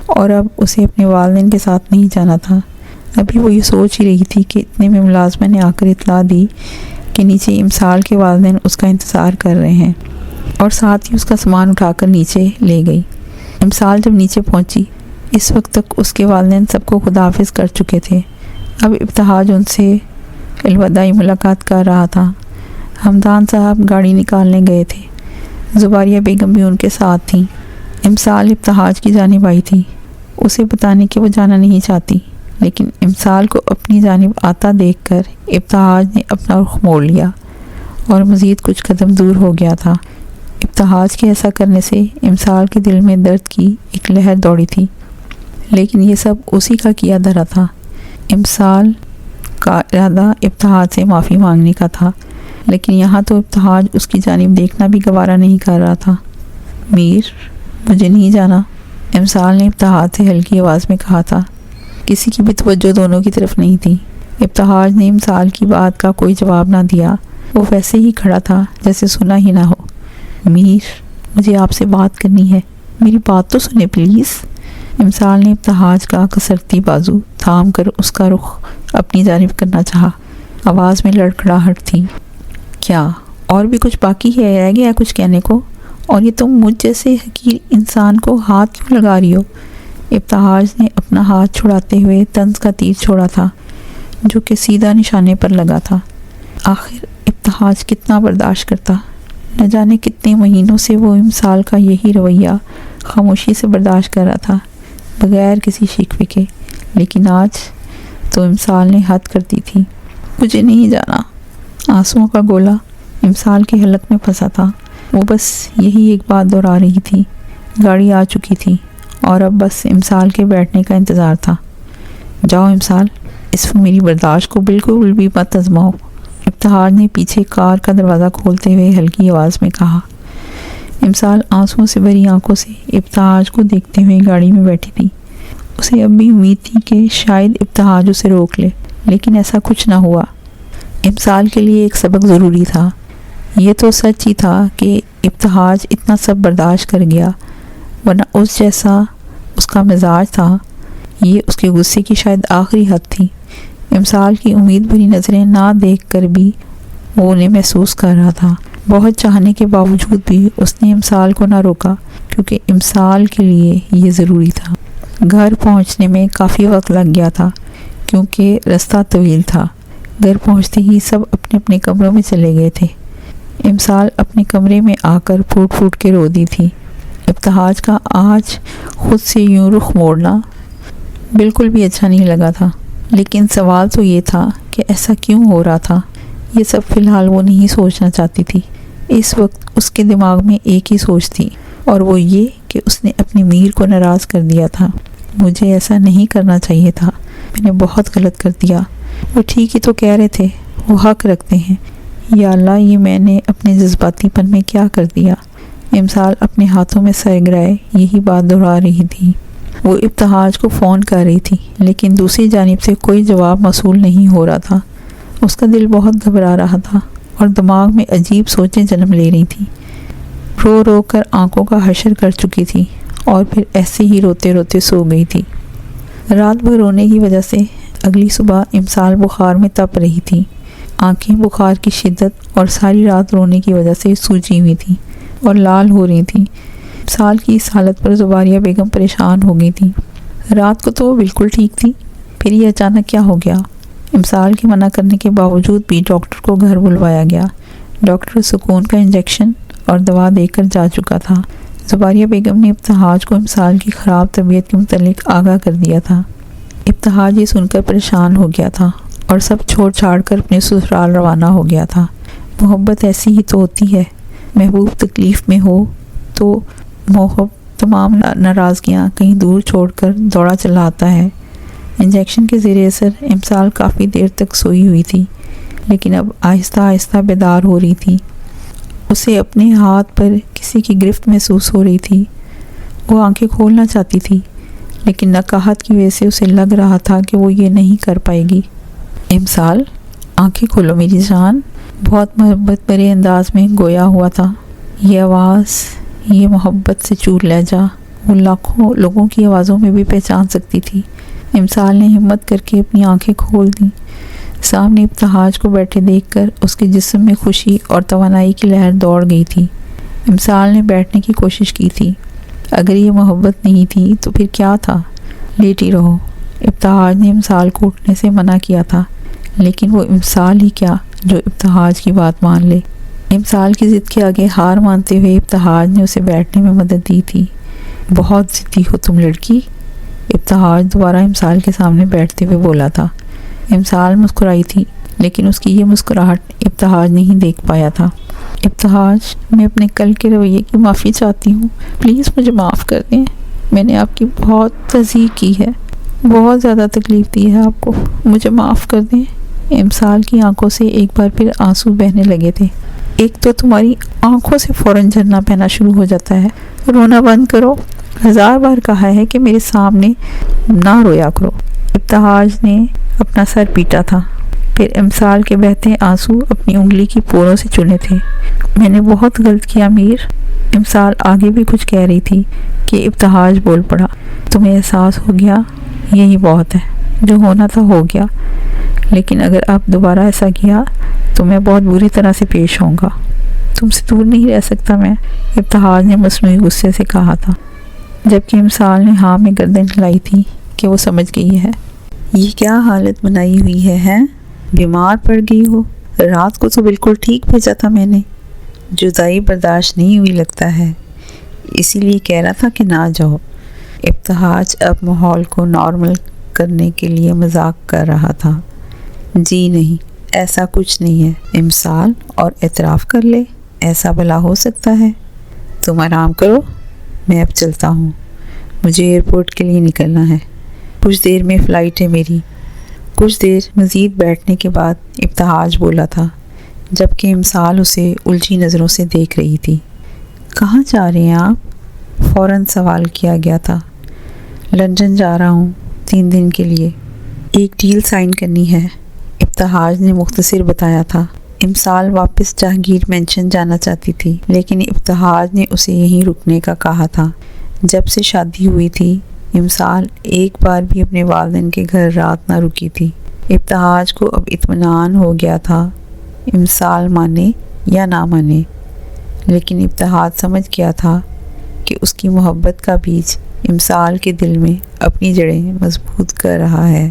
اور اب اسے اپنے والدین کے ساتھ نہیں جانا تھا۔ ابھی وہ یہ سوچ ہی رہی تھی کہ اتنے میں ملازمہ نے آ کر اطلاع دی کہ نیچے امسال کے والدین اس کا انتظار کر رہے ہیں، اور ساتھ ہی اس کا سامان اٹھا کر نیچے لے گئی۔ امسال جب نیچے پہنچی، اس وقت تک اس کے والدین سب کو خداحافظ کر چکے تھے۔ اب ابتہاج ان سے الوداعی ملاقات کر رہا تھا۔ ہمدان صاحب گاڑی نکالنے گئے تھے، زباریہ بیگم بھی ان کے ساتھ تھیں۔ امسال ابتہاج کی جانب آئی تھی، اسے بتانے کہ وہ جانا نہیں چاہتی، لیکن امسال کو اپنی جانب آتا دیکھ کر ابتہاج نے اپنا رخ موڑ لیا اور مزید کچھ قدم دور ہو گیا تھا۔ ابتہاج کے ایسا کرنے سے امسال کے دل میں درد کی ایک لہر دوڑی تھی، لیکن یہ سب اسی کا کیا دھرا تھا۔ امسال کا ارادہ ابتہاج سے معافی مانگنے کا تھا، لیکن یہاں تو ابتہاج اس کی جانب دیکھنا بھی گوارا نہیں کر رہا تھا۔ میر، مجھے نہیں جانا، امسال نے ابتہاج سے ہلکی آواز میں کہا تھا۔ کسی کی بھی توجہ دونوں کی طرف نہیں تھی۔ ابتہاج نے امسال کی بات کا کوئی جواب نہ دیا، وہ ویسے ہی کھڑا تھا جیسے سنا ہی نہ ہو۔ میر، مجھے آپ سے بات کرنی ہے، میری بات تو سنیں پلیز۔ امسال نے ابتہاج کا کسرتی بازو تھام کر اس کا رخ اپنی جانب کرنا چاہا، آواز میں لڑکھڑاہٹ تھی۔ کیا اور بھی کچھ باقی ہے، رہ گیا کچھ کہنے کو؟ اور یہ تم مجھ جیسے حقیر انسان کو ہاتھ کیوں لگا رہی ہو؟ ابتہاج نے اپنا ہاتھ چھڑاتے ہوئے طنز کا تیر چھوڑا تھا جو کہ سیدھا نشانے پر لگا تھا۔ آخر ابتہاج کتنا برداشت کرتا؟ نہ جانے کتنے مہینوں سے وہ امسال کا یہی رویہ خاموشی سے برداشت کر رہا تھا، بغیر کسی شکوے کے، لیکن آج تو امسال نے حد کر دی تھی۔ مجھے نہیں جانا۔ آنسوؤں کا گولا امسال کے حلق میں پھنسا تھا۔ وہ بس یہی ایک بات دہرا رہی تھی۔ گاڑی آ چکی تھی اور اب بس امسال کے بیٹھنے کا انتظار تھا۔ جاؤ امسال، اس میری برداشت کو بالکل بھی مت آزماؤ، ابتہاج نے پیچھے کار کا دروازہ کھولتے ہوئے ہلکی آواز میں کہا۔ امسال آنسوؤں سے بھری آنکھوں سے ابتہاج کو دیکھتے ہوئے گاڑی میں بیٹھی تھی۔ اسے اب بھی امید تھی کہ شاید ابتہاج اسے روک لے، لیکن ایسا کچھ نہ ہوا۔ امسال کے لیے ایک سبق ضروری تھا۔ یہ تو سچ ہی تھا کہ ابتہاج اتنا سب برداشت کر گیا، ورنہ اس جیسا اس کا مزاج تھا، یہ اس کے غصے کی شاید آخری حد تھی۔ امسال کی امید بھری نظریں نہ دیکھ کر بھی وہ انہیں محسوس کر رہا تھا۔ بہت چاہنے کے باوجود بھی اس نے امسال کو نہ روکا، کیونکہ امسال کے لیے یہ ضروری تھا۔ گھر پہنچنے میں کافی وقت لگ گیا تھا، کیونکہ رستہ طویل تھا۔ گھر پہنچتے ہی سب اپنے اپنے کمروں میں چلے گئے تھے۔ امسال اپنے کمرے میں آ کر پھوٹ پھوٹ کے رو دی تھی۔ ابتہاج کا آج خود سے یوں رخ موڑنا بالکل بھی اچھا نہیں لگا تھا، لیکن سوال تو یہ تھا کہ ایسا کیوں ہو رہا تھا۔ یہ سب فی الحال وہ نہیں سوچنا چاہتی تھی۔ اس وقت اس کے دماغ میں ایک ہی سوچ تھی، اور وہ یہ کہ اس نے اپنی میر کو ناراض کر دیا تھا۔ مجھے ایسا نہیں کرنا چاہیے تھا، میں نے بہت غلط کر دیا۔ وہ ٹھیک ہی تو کہہ رہے تھے، وہ حق رکھتے ہیں۔ یا اللہ، یہ میں نے اپنے جذباتی پن میں کیا کر دیا؟ امسال اپنے ہاتھوں میں سر گرائے یہی بات دہرا رہی تھی۔ وہ ابتہاج کو فون کر رہی تھی، لیکن دوسری جانب سے کوئی جواب موصول نہیں ہو رہا تھا۔ اس کا دل بہت گھبرا رہا تھا اور دماغ میں عجیب سوچیں جنم لے رہی تھیں۔ رو رو کر آنکھوں کا حشر کر چکی تھی اور پھر ایسے ہی روتے روتے سو گئی تھی۔ رات بھر رونے کی وجہ سے اگلی صبح امسال بخار میں تپ رہی تھی۔ آنکھیں بخار کی شدت اور ساری رات رونے کی وجہ سے سوجی ہوئی تھیں اور لال ہو رہی تھیں۔ امسال کی اس حالت پر زباریہ بیگم پریشان ہو گئی تھی۔ رات کو تو وہ بالکل ٹھیک تھی، پھر یہ اچانک کیا ہو گیا؟ امسال کے منع کرنے کے باوجود بھی ڈاکٹر کو گھر بلوایا گیا۔ ڈاکٹر سکون کا انجیکشن اور دوا دے کر جا چکا تھا۔ زباریہ بیگم نے ابتہاج کو امسال کی خراب طبیعت کے متعلق آگاہ کر دیا تھا۔ ابتہاج یہ سن کر پریشان ہو گیا تھا اور سب چھوڑ چھاڑ کر اپنے سسرال روانہ ہو گیا تھا۔ محبت ایسی ہی تو ہوتی ہے، محبوب تکلیف میں ہو تو محب تمام ناراضگیاں کہیں دور چھوڑ کر دوڑا چلا آتا ہے۔ انجیکشن کے زیر اثر امسال کافی دیر تک سوئی ہوئی تھی، لیکن اب آہستہ آہستہ بیدار ہو رہی تھی۔ اسے اپنے ہاتھ پر کسی کی گرفت محسوس ہو رہی تھی۔ وہ آنکھیں کھولنا چاہتی تھی، لیکن نقاہت کی وجہ سے اسے لگ رہا تھا کہ وہ یہ نہیں کر پائے گی۔ امسال، آنکھیں کھولو میری جان، بہت محبت بھرے انداز میں گویا ہوا تھا۔ یہ آواز، یہ محبت سے چور لہجہ وہ لاکھوں لوگوں کی آوازوں میں بھی پہچان سکتی تھی۔ امسال نے ہمت کر کے اپنی آنکھیں کھول دیں۔ سامنے ابتہاج کو بیٹھے دیکھ کر اس کے جسم میں خوشی اور توانائی کی لہر دوڑ گئی تھی۔ امسال نے بیٹھنے کی کوشش کی تھی۔ اگر یہ محبت نہیں تھی تو پھر کیا تھا؟ لیٹی رہو۔ ابتہاج نے امسال کو اٹھنے سے منع کیا تھا، لیکن وہ امسال ہی کیا جو ابتہاج کی بات مان لے۔ امسال کی ضد کے آگے ہار مانتے ہوئے ابتہاج نے اسے بیٹھنے میں مدد دی تھی۔ بہت ضدی ہو تم لڑکی، ابتہاج دوبارہ امسال کے سامنے بیٹھتے ہوئے بولا تھا۔ امسال مسکرائی تھی، لیکن اس کی یہ مسکراہٹ ابتہاج نہیں دیکھ پایا تھا۔ ابتہاج، میں اپنے کل کے رویے کی معافی چاہتی ہوں، پلیز مجھے معاف کر دیں۔ میں نے آپ کی بہت تذیع کی ہے، بہت زیادہ تکلیف دی ہے آپ کو، مجھے معاف کر دیں۔ امسال کی آنکھوں سے ایک بار پھر آنسو بہنے لگے تھے۔ ایک تو تمہاری آنکھوں سے فوراً جھرنا بہنا شروع ہو جاتا ہے، رونا بند کرو۔ 1000 بار کہا ہے کہ میرے سامنے نہ رویا کرو۔ ابتہاج نے اپنا سر پیٹا تھا، پھر امسال کے بہتے آنسو اپنی انگلی کی پوروں سے چنے تھے۔ میں نے بہت غلط کیا میر۔ امسال آگے بھی کچھ کہہ رہی تھی کہ ابتہاج بول پڑا۔ تمہیں احساس ہو گیا، یہی بہت ہے، جو ہونا تھا ہو گیا، لیکن اگر آپ دوبارہ ایسا کیا تو میں بہت بری طرح سے پیش ہوں گا۔ تم سے دور نہیں رہ سکتا میں، ابتہاج نے مصنوعی غصے سے کہا تھا، جبکہ امسال نے ہاں میں گردن ہلائی تھی کہ وہ سمجھ گئی ہے۔ یہ کیا حالت بنائی ہوئی ہے؟ بیمار پڑ گئی ہو؟ رات کو تو بالکل ٹھیک بھیجا تھا میں نے۔ جدائی برداشت نہیں ہوئی لگتا ہے، اسی لیے کہہ رہا تھا کہ نہ جاؤ۔ ابتہاج اب ماحول کو نارمل کرنے کے لیے مذاق کر رہا تھا۔ جی نہیں، ایسا کچھ نہیں ہے، امسال اور اعتراف کر لے، ایسا بھلا ہو سکتا ہے؟ تم آرام کرو، میں اب چلتا ہوں، مجھے ایئرپورٹ کے لیے نکلنا ہے، کچھ دیر میں فلائٹ ہے میری۔ کچھ دیر مزید بیٹھنے کے بعد ابتہاج بولا تھا، جبکہ امسال اسے الجھی نظروں سے دیکھ رہی تھی۔ کہاں جا رہے ہیں آپ؟ فوراً سوال کیا گیا تھا۔ لندن جا رہا ہوں 3 دن کے لیے، ایک ڈیل سائن کرنی ہے، ابتہاج نے مختصر بتایا تھا۔ امسال واپس جہانگیر مینشن جانا چاہتی تھی، لیکن ابتہاج نے اسے یہیں رکنے کا کہا تھا۔ جب سے شادی ہوئی تھی، امسال ایک بار بھی اپنے والدین کے گھر رات نہ رکی تھی۔ ابتہاج کو اب اطمینان ہو گیا تھا، امسال مانے یا نہ مانے، لیکن ابتہاج سمجھ گیا تھا کہ اس کی محبت کا بیج امسال کے دل میں اپنی جڑیں مضبوط کر رہا ہے۔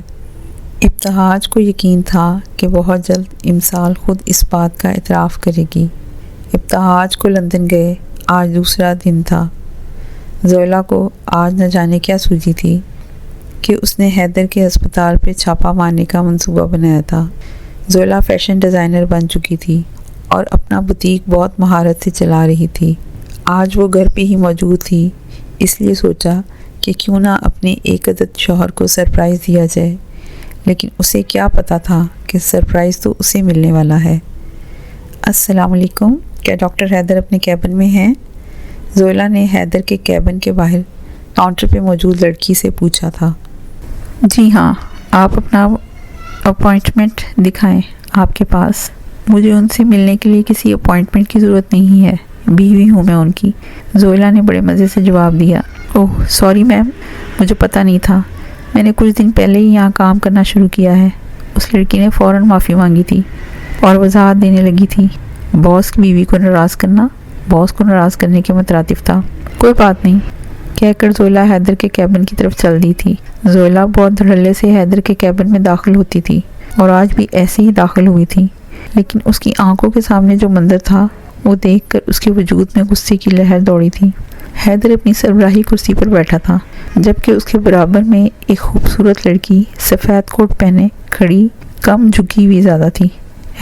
ابتہاج کو یقین تھا کہ بہت جلد امسال خود اس بات کا اعتراف کرے گی۔ ابتہاج کو لندن گئے آج دوسرا دن تھا۔ زویلا کو آج نہ جانے کیا سوجی تھی کہ اس نے حیدر کے ہسپتال پہ چھاپا مارنے کا منصوبہ بنایا تھا۔ زویلا فیشن ڈیزائنر بن چکی تھی اور اپنا بوتیک بہت مہارت سے چلا رہی تھی۔ آج وہ گھر پہ ہی موجود تھی، اس لیے سوچا کہ کیوں نہ اپنے ایک عدد شوہر کو سرپرائز دیا جائے، لیکن اسے کیا پتا تھا کہ سرپرائز تو اسے ملنے والا ہے۔ السلام علیکم، کیا ڈاکٹر حیدر اپنے کیبن میں ہیں؟ زویلا نے حیدر کے کیبن کے باہر کاؤنٹر پہ موجود لڑکی سے پوچھا تھا۔ جی ہاں، آپ اپنا اپوائنٹمنٹ دکھائیں، آپ کے پاس۔ مجھے ان سے ملنے کے لیے کسی اپوائنٹمنٹ کی ضرورت نہیں ہے، بیوی ہوں میں ان کی، زویلا نے بڑے مزے سے جواب دیا۔ اوہ سوری میم، مجھے پتہ نہیں تھا، میں نے کچھ دن پہلے ہی یہاں کام کرنا شروع کیا ہے۔ اس لڑکی نے فوراً معافی مانگی تھی اور وضاحت دینے لگی تھی۔ باس کی بیوی کو ناراض کرنا باس کو ناراض کرنے کے مترادف تھا۔ کوئی بات نہیں، کہہ کر زویلا حیدر کے کیبن کی طرف چل دی تھی۔ زویلا بہت دھڑلے سے حیدر کے کیبن میں داخل ہوتی تھی اور آج بھی ایسے ہی داخل ہوئی تھی، لیکن اس کی آنکھوں کے سامنے جو منظر تھا وہ دیکھ کر اس کے وجود میں غصے کی لہر دوڑی تھی۔ حیدر اپنی سربراہی کرسی پر بیٹھا تھا، جبکہ اس کے برابر میں ایک خوبصورت لڑکی سفید کوٹ پہنے کھڑی کم جھکی ہوئی زیادہ تھی۔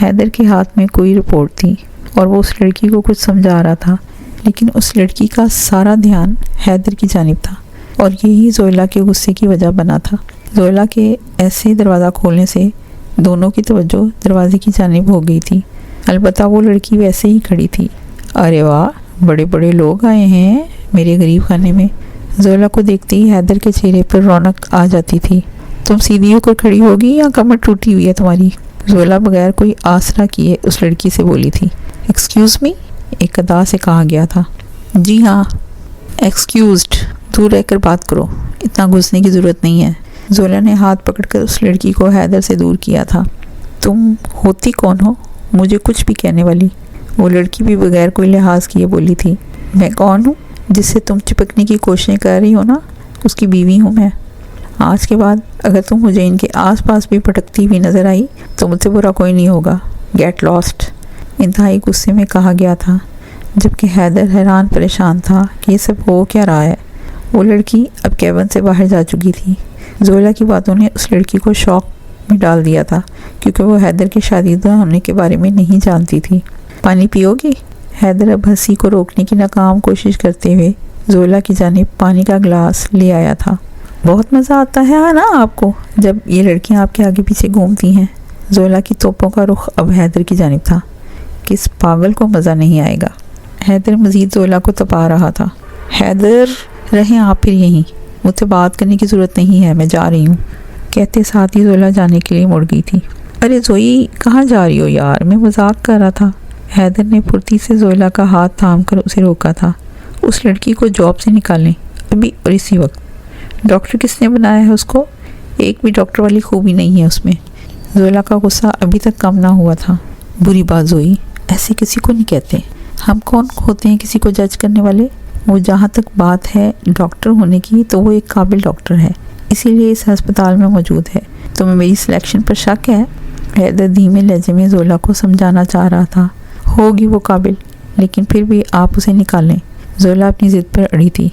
حیدر کے ہاتھ میں کوئی رپورٹ تھی اور وہ اس لڑکی کو کچھ سمجھا رہا تھا، لیکن اس لڑکی کا سارا دھیان حیدر کی جانب تھا اور یہی زویلا کے غصے کی وجہ بنا تھا۔ زویلا کے ایسے دروازہ کھولنے سے دونوں کی توجہ دروازے کی جانب ہو گئی تھی، البتہ وہ لڑکی ویسے ہی کھڑی تھی۔ ارے واہ، بڑے بڑے لوگ آئے ہیں میرے غریب خانے میں۔ زویلا کو دیکھتے ہی حیدر کے چہرے پر رونق آ جاتی تھی۔ تم سیدھی ہو کر کھڑی ہوگی یا کمر ٹوٹی ہوئی ہے تمہاری؟ زویلا بغیر کوئی آسرا کیے اس لڑکی سے بولی تھی۔ ایکسکیوز می، ایک ادا سے کہا گیا تھا۔ جی ہاں، ایکسکیوزڈ، دور رہ کر بات کرو، اتنا گھسنے کی ضرورت نہیں ہے۔ زویلا نے ہاتھ پکڑ کر اس لڑکی کو حیدر سے دور کیا تھا۔ تم ہوتی کون ہو مجھے کچھ بھی کہنے والی؟ وہ لڑکی بھی بغیر کوئی لحاظ کیے بولی تھی۔ میں کون ہوں جس سے تم چپکنے کی کوششیں کر رہی ہو نا؟ اس کی بیوی ہوں میں۔ آج کے بعد اگر تم مجھے ان کے آس پاس بھی بھٹکتی ہوئی نظر آئی تو مجھ سے برا کوئی نہیں ہوگا۔ گیٹ لاسٹ، انتہائی غصے میں کہا گیا تھا، جبکہ حیدر حیران پریشان تھا کہ یہ سب ہو کیا رہا ہے۔ وہ لڑکی اب کیبن سے باہر جا چکی تھی۔ زویلا کی باتوں نے اس لڑکی کو شوق میں ڈال دیا تھا، کیونکہ وہ حیدر کے شادیدہ ہونے کے بارے میں نہیں جانتی تھی۔ پانی پیو گی؟ حیدر اب ہنسی کو روکنے کی ناکام کوشش کرتے ہوئے زویلا کی جانب پانی کا گلاس لے آیا تھا۔ بہت مزہ آتا ہے نا آپ کو جب یہ لڑکیاں آپ کے آگے پیچھے گھومتی ہیں؟ زویلا کی توپوں کا رخ اب حیدر کی جانب تھا۔ کس پاگل کو مزہ نہیں آئے گا؟ حیدر مزید زویلا کو تپا رہا تھا۔ حیدر رہیں آپ پھر یہیں، مجھ سے بات کرنے کی ضرورت نہیں ہے، میں جا رہی ہوں، کہتے ساتھ ہی زویلا جانے کے لیے مڑ گئی تھی۔ ارے زوئی، کہاں جا رہی ہو یار، میں مذاق کر رہا تھا۔ حیدر نے پھرتی سے زویلا کا ہاتھ تھام کر اسے روکا تھا۔ اس لڑکی کو جاب سے نکالیں ابھی اور اسی وقت۔ ڈاکٹر کس نے بنایا ہے اس کو؟ ایک بھی ڈاکٹر والی خوبی نہیں ہے اس میں۔ زویلا کا غصہ ابھی تک کم نہ ہوا تھا۔ بری بات زوئی، ایسے کسی کو نہیں کہتے، ہم کون ہوتے ہیں کسی کو جج کرنے والے؟ وہ جہاں تک بات ہے ڈاکٹر ہونے کی تو وہ ایک قابل ڈاکٹر ہے، اسی لیے اس ہسپتال میں موجود ہے۔ تمہیں میری سلیکشن پر شک ہے؟ حیدر دھیمے لہجے میں زویلا کو سمجھانا چاہ رہا تھا۔ ہوگی وہ قابل، لیکن پھر بھی آپ اسے نکالیں۔ زویلا اپنی ضد پر اڑی تھی۔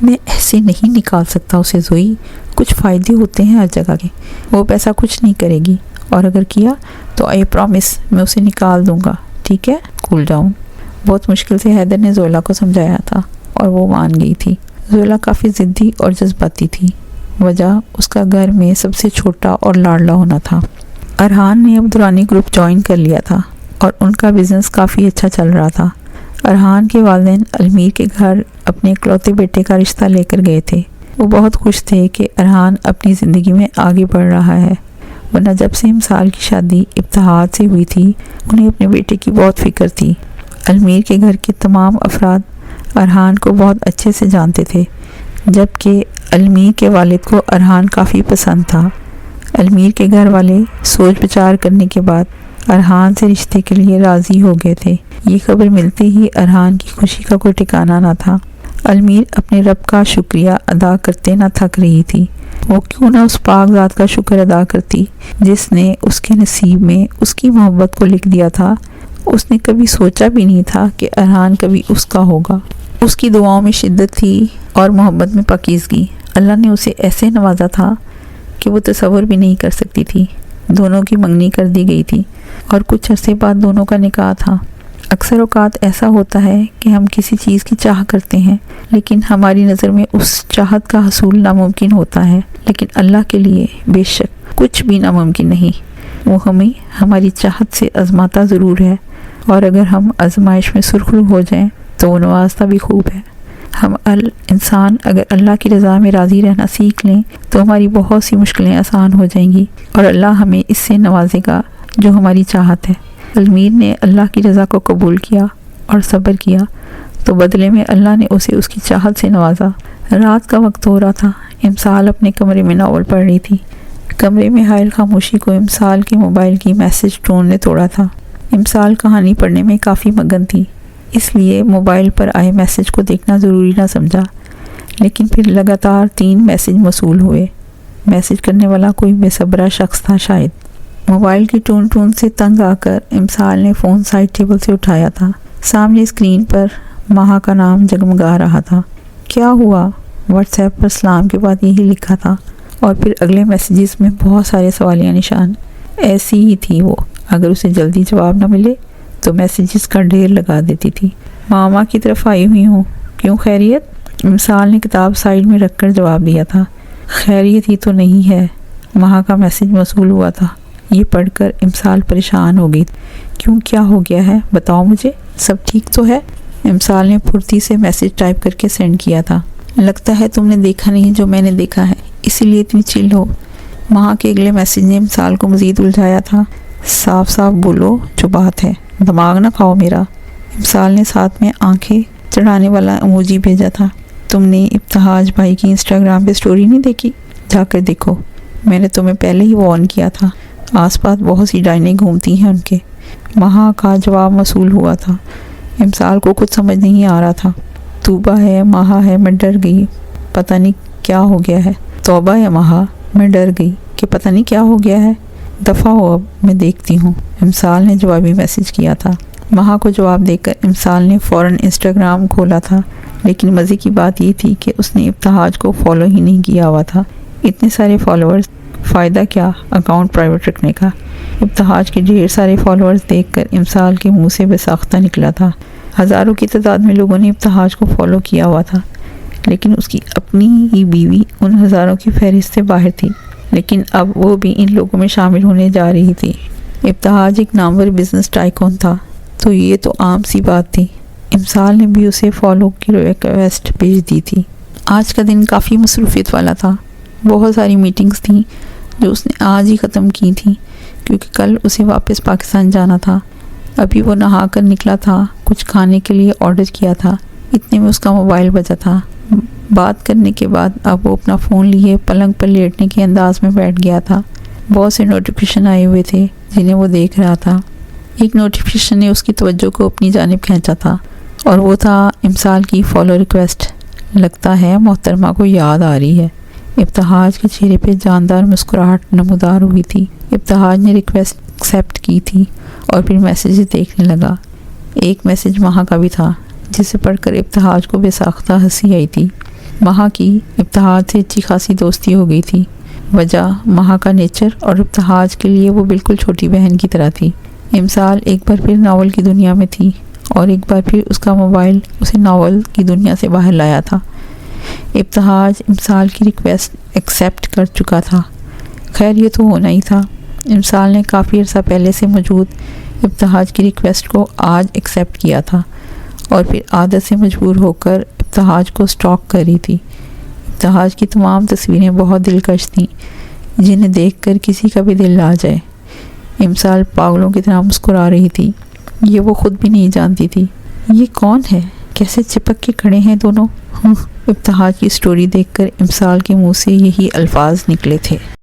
میں ایسے نہیں نکال سکتا اسے زوئی، کچھ فائدے ہوتے ہیں ہر جگہ کے۔ وہ پیسہ کچھ نہیں کرے گی، اور اگر کیا تو آئی پرومس میں اسے نکال دوں گا، ٹھیک ہے؟ Cool down. بہت مشکل سے حیدر نے زویلا کو سمجھایا تھا اور وہ مان گئی تھی۔ زویلا کافی ضدی اور جذباتی تھی، وجہ اس کا گھر میں سب سے چھوٹا اور لاڈلا ہونا تھا۔ ارحان نے اب دورانی گروپ جوائن کر لیا تھا اور ان کا بزنس کافی اچھا چل رہا تھا۔ ارحان کے والدین المیر کے گھر اپنے اکلوتے بیٹے کا رشتہ لے کر گئے تھے۔ وہ بہت خوش تھے کہ ارحان اپنی زندگی میں آگے بڑھ رہا ہے، ورنہ جب سے امسال کی شادی ابتہاج سے ہوئی تھی انہیں اپنے بیٹے کی بہت فکر تھی۔ المیر کے گھر کے تمام افراد ارحان کو بہت اچھے سے جانتے تھے، جبکہ المیر کے والد کو ارحان کافی پسند تھا۔ المیر کے گھر والے سوچ بچار کرنے کے بعد ارحان سے رشتے کے لیے راضی ہو گئے تھے۔ یہ خبر ملتے ہی ارحان کی خوشی کا کوئی ٹھکانہ نہ تھا۔ المیر اپنے رب کا شکریہ ادا کرتے نہ تھک رہی تھی۔ وہ کیوں نہ اس پاک ذات کا شکر ادا کرتی جس نے اس کے نصیب میں اس کی محبت کو لکھ دیا تھا۔ اس نے کبھی سوچا بھی نہیں تھا کہ ارحان کبھی اس کا ہوگا۔ اس کی دعاؤں میں شدت تھی اور محبت میں پاکیزگی۔ اللہ نے اسے ایسے نوازا تھا کہ وہ تصور بھی نہیں کر سکتی تھی۔ دونوں کی منگنی کر دی گئی تھی اور کچھ عرصے بعد دونوں کا نکاح تھا۔ اکثر اوقات ایسا ہوتا ہے کہ ہم کسی چیز کی چاہ کرتے ہیں، لیکن ہماری نظر میں اس چاہت کا حصول ناممکن ہوتا ہے، لیکن اللہ کے لیے بے شک کچھ بھی ناممکن نہیں۔ وہ ہمیں ہماری چاہت سے آزماتا ضرور ہے، اور اگر ہم آزمائش میں سرخرو ہو جائیں تو وہ نوازتا بھی خوب ہے۔ ہم انسان اگر اللہ کی رضا میں راضی رہنا سیکھ لیں تو ہماری بہت سی مشکلیں آسان ہو جائیں گی، اور اللہ ہمیں اس سے نوازے گا جو ہماری چاہت ہے۔ المیر نے اللہ کی رضا کو قبول کیا اور صبر کیا، تو بدلے میں اللہ نے اسے اس کی چاہت سے نوازا۔ رات کا وقت ہو رہا تھا۔ امسال اپنے کمرے میں ناول پڑھ رہی تھی۔ کمرے میں حائل خاموشی کو امسال کے موبائل کی میسج ٹون نے توڑا تھا۔ امسال کہانی پڑھنے میں کافی مگن تھی، اس لیے موبائل پر آئے میسج کو دیکھنا ضروری نہ سمجھا، لیکن پھر لگاتار 3 میسج موصول ہوئے۔ میسج کرنے والا کوئی بے صبرا شخص تھا شاید۔ موبائل کی ٹون سے تنگ آ کر امسال نے فون سائڈ ٹیبل سے اٹھایا تھا۔ سامنے اسکرین پر مہا کا نام جگمگا رہا تھا۔ کیا ہوا؟ واٹس ایپ پر سلام کے بعد یہی لکھا تھا، اور پھر اگلے میسیجز میں بہت سارے سوالیہ نشان۔ ایسی ہی تھی وہ، اگر اسے جلدی جواب نہ ملے تو میسیجز کا ڈھیر لگا دیتی تھی۔ ماما کی طرف آئی ہوئی ہوں، کیوں خیریت؟ امسال نے کتاب سائڈ میں رکھ کر جواب دیا تھا۔ خیریت ہی تو نہیں ہے، مہا کا میسیج موصول ہوا تھا۔ یہ پڑھ کر امسال پریشان ہو گئی۔ کیوں، کیا ہو گیا ہے؟ بتاؤ مجھے، سب ٹھیک تو ہے؟ امسال نے پھرتی سے میسیج ٹائپ کر کے سینڈ کیا تھا۔ لگتا ہے تم نے دیکھا نہیں جو میں نے دیکھا ہے، اسی لیے اتنی چل ہو۔ مہا کے اگلے میسیج نے امسال کو مزید الجھایا تھا۔ صاف صاف بولو جو بات ہے، دماغ نہ کھاؤ میرا۔ امسال نے ساتھ میں آنکھیں چڑھانے والا ایموجی بھیجا تھا۔ تم نے ابتہاج بھائی کی انسٹاگرام پہ سٹوری نہیں دیکھی؟ جا کر دیکھو، میں نے تمہیں پہلے ہی وارن کیا تھا، آس پاس بہت سی ڈائنیں گھومتی ہیں ان کے۔ مہا کا جواب موصول ہوا تھا۔ امسال کو کچھ سمجھ نہیں آ رہا تھا۔ توبہ ہے، مہا ہے، میں ڈر گئی، پتہ نہیں کیا ہو گیا ہے۔ توبہ ہے مہا، میں ڈر گئی کہ پتہ نہیں کیا ہو گیا ہے، دفع ہو اب، میں دیکھتی ہوں۔ امسال نے جوابی میسیج کیا تھا۔ مہا کو جواب دے کر امسال نے فوراً انسٹاگرام کھولا تھا، لیکن مزے کی بات یہ تھی کہ اس نے ابتہاج کو فالو ہی نہیں کیا ہوا تھا۔ اتنے سارے فالوورز، فائدہ کیا اکاؤنٹ پرائیویٹ رکھنے کا؟ ابتہاج کے ڈھیر سارے فالوورز دیکھ کر امسال کے منہ سے بے ساختہ نکلا تھا۔ ہزاروں کی تعداد میں لوگوں نے ابتہاج کو فالو کیا ہوا تھا، لیکن اس کی اپنی ہی بیوی ان ہزاروں کی فہرست سے باہر تھی، لیکن اب وہ بھی ان لوگوں میں شامل ہونے جا رہی تھی۔ ابتہاج ایک نامور بزنس ٹائکون تھا، تو یہ تو عام سی بات تھی۔ امسال نے بھی اسے فالو کی ریکویسٹ بھیج دی تھی۔ آج کا دن کافی مصروفیت والا تھا۔ بہت ساری میٹنگز تھیں جو اس نے آج ہی ختم کی تھیں، کیونکہ کل اسے واپس پاکستان جانا تھا۔ ابھی وہ نہا کر نکلا تھا، کچھ کھانے کے لیے آرڈر کیا تھا، اتنے میں اس کا موبائل بجا تھا۔ بات کرنے کے بعد اب وہ اپنا فون لیے پلنگ پر لیٹنے کے انداز میں بیٹھ گیا تھا۔ بہت سے نوٹیفیکیشن آئے ہوئے تھے جنہیں وہ دیکھ رہا تھا۔ ایک نوٹیفیکیشن نے اس کی توجہ کو اپنی جانب کھینچا تھا، اور وہ تھا امسال کی فالو ریکویسٹ۔ لگتا ہے محترمہ کو یاد آ رہی ہے۔ ابتہاج کے چہرے پہ جاندار مسکراہٹ نمودار ہوئی تھی۔ ابتہاج نے ریکویسٹ ایکسیپٹ کی تھی اور پھر میسیج دیکھنے لگا۔ ایک میسج مہا کا بھی تھا جسے پڑھ کر ابتہاج کو بے ساختہ ہنسی آئی تھی۔ مہا کی ابتہاج سے اچھی خاصی دوستی ہو گئی تھی۔ وجہ مہا کا نیچر اور ابتہاج کے لیے وہ بالکل چھوٹی بہن کی طرح تھی۔ امسال ایک بار پھر ناول کی دنیا میں تھی اور ایک بار پھر اس کا موبائل اسے ناول کی دنیا سے باہر لایا تھا۔ ابتہاج امسال کی ریکویسٹ ایکسیپٹ کر چکا تھا۔ خیر یہ تو ہونا ہی تھا۔ امسال نے کافی عرصہ پہلے سے موجود ابتہاج کی ریکویسٹ کو آج ایکسیپٹ کیا تھا اور پھر عادت سے مجبور ہو کر ابتہاج کو سٹاک کر رہی تھی۔ ابتہاج کی تمام تصویریں بہت دلکش تھیں جنہیں دیکھ کر کسی کا بھی دل آ جائے۔ امسال پاگلوں کی طرح مسکرا رہی تھی۔ یہ وہ خود بھی نہیں جانتی تھی۔ یہ کون ہے؟ کیسے چپک کے کھڑے ہیں دونوں؟ ابتہاج کی سٹوری دیکھ کر امسال کے منہ سے یہی الفاظ نکلے تھے۔